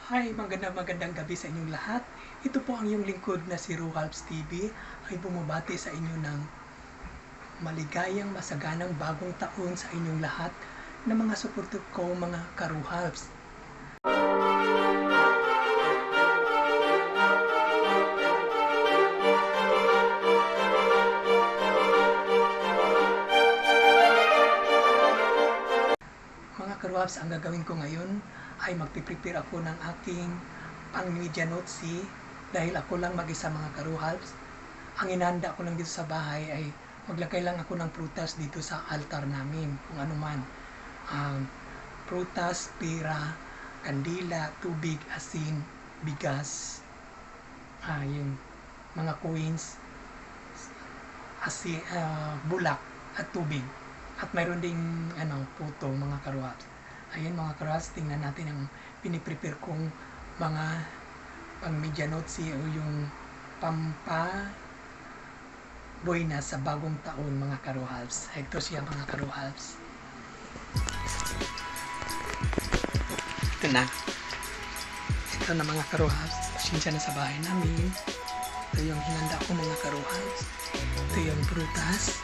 Hi, magandang gabi sa inyong lahat. Ito po ang iyong lingkod na si Ruhalps TV ay bumabati sa inyo ng maligayang masaganang bagong taon sa inyong lahat na mga suporto ko mga karuhalps. Mga karuhalps, ang gagawin ko ngayon ay magpiprepare ako ng aking pang media notes dahil ako lang mag-isa mga karuhalps. Ang inanda ko lang dito sa bahay ay maglagay lang ako ng prutas dito sa altar namin, kung ano man. Prutas, pera, kandila, tubig, asin, bigas, yung mga coins, asin, bulak at tubig. At mayroon ding puto mga karuhalps. Ayan mga karuhalps, tingnan natin ang piniprepare kong mga pang media notes o yung buena sa bagong taon mga karuhalps. Ito siya mga karuhalps. Ito na mga karuhalps. Pasensya na sa bahay namin. Ito yung hinanda ko mga karuhalps. Ito yung prutas.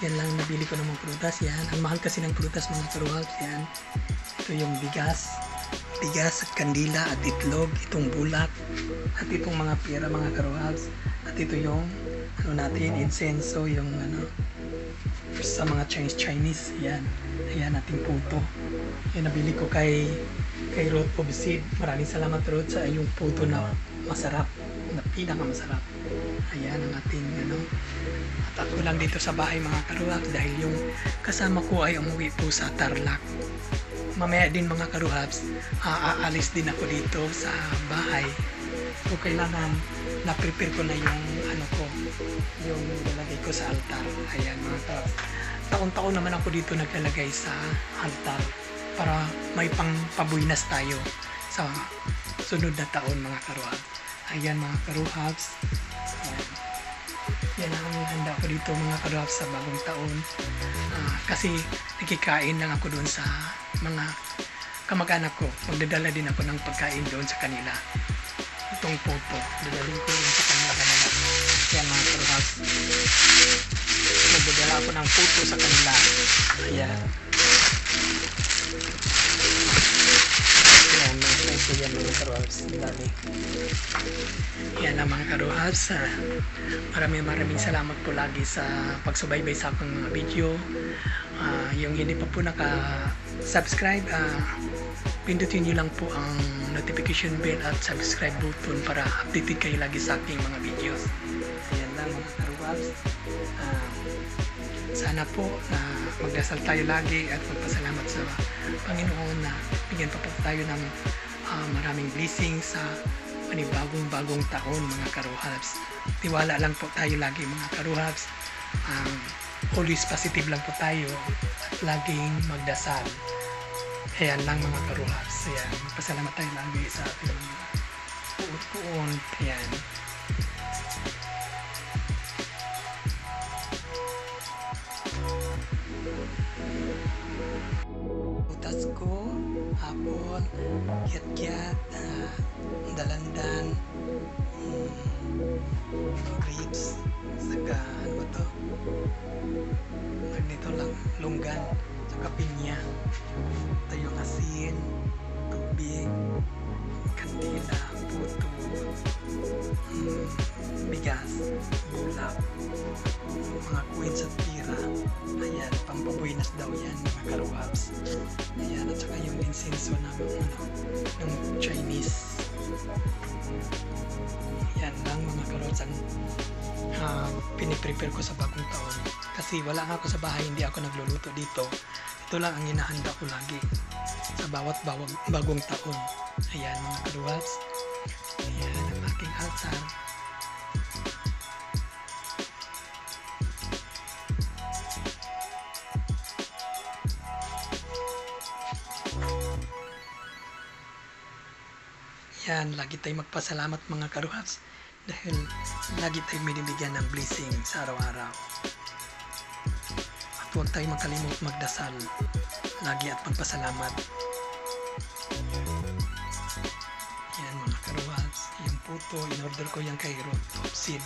Yan lang nabili ko ng mga prutas. Yan. Ang mahal kasi ng prutas mga karuhalps. Yan. Ito yung bigas at kandila at itlog, itong bulak at itong mga pera mga karuhalps. At ito yung insenso, yung sa mga Chinese. Yan. Ayan ating puto. Yan nabili ko kay Rod Obisid. Maraming salamat Rod sa yung puto na masarap, na pinakamasarap. Ayan ang ating at ako lang dito sa bahay mga karuhalps dahil yung kasama ko ay umuwi po sa Tarlac. Mamaya din mga karuhalps, aalis din ako dito sa bahay. So kailangan na-prepare ko na yung yung nilagay ko sa altar. Ayan mga karuhalps. Taon-taon naman ako dito naglalagay sa altar para may pabuinas tayo sa sunod na taon mga karuhalps. Ayan mga karuhalps. Yan ang handa ko dito mga karuhalps sa bagong taon. Kasi nakikain lang ako doon sa mga kamag-anak ko. Magdadala din ako ng pagkain doon sa kanila. Itong puto, dadalhin ko doon sa kanila. Yan mga karuhalps. Magdadala ako ng puto sa kanila. Ayan. Yan mga karuhalps. Yan ang mga karuhalps. Maraming salamat po lagi sa pagsubaybay sa aking mga video. Yung hindi pa po naka-subscribe, pindutin nyo lang po ang notification bell at subscribe button para updated kayo lagi sa aking mga videos. Ayan lang mga karuhalps. Sana po na magdasal tayo lagi at magpasalamat sa Panginoon na bigyan pa po tayo ng maraming blessings sa bagong taon mga karuhalps. Tiwala lang po tayo lagi mga karuhalps. Always positive lang po tayo at laging magdasal. Ayan lang mga karuhalps. Ayan, pasalamat tayo lagi sa ating mga puon. Ayan. Butas ko, hapon, kiat-kiat, dalandan, grapes, saka nito lang, lunggan, saka pinya. Ito yung asin, tubig, kandila, puto, bigas, bulak, mga coins at pira. Ayan, pampabuinas daw yan mga karuhalps. Ayan, at saka yung insenso ng Chinese. Yan lang mga karuhalps ang piniprepare ko sa bagong taon. Kasi wala nga ako sa bahay, hindi ako nagluluto dito. Ito lang ang inahanda ko lagi sa bawat bagong taon. Ayan mga karuhalps. Ayan ang aking altar. Yan, lagi tayong magpasalamat mga karuhalps dahil lagi tayong binibigyan ng blessing sa araw-araw. At huwag tayong makalimot magdasal lagi at magpasalamat. to, in-order ko yan kay Rooftop Seed.